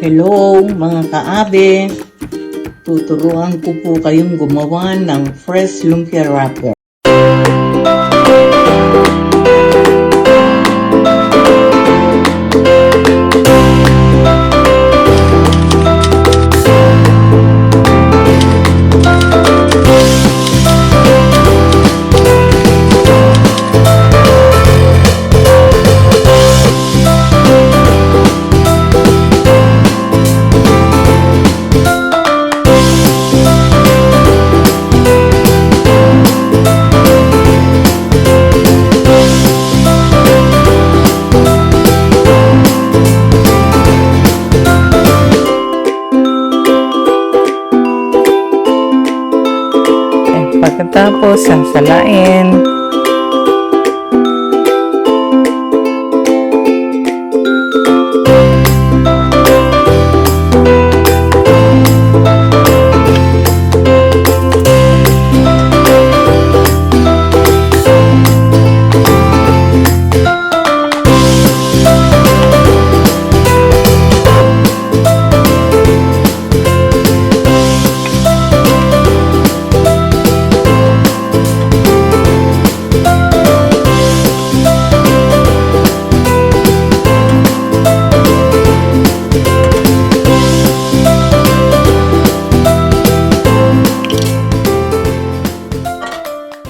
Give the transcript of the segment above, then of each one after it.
Hello mga kaabe, tuturuan ko po kayong gumawa ng fresh lumpia wrapper. Pagkatapos, sasalain.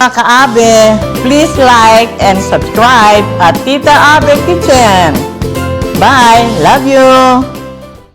Mga ka-abe, please like and subscribe at Tita Abe Kitchen. Bye! Love you!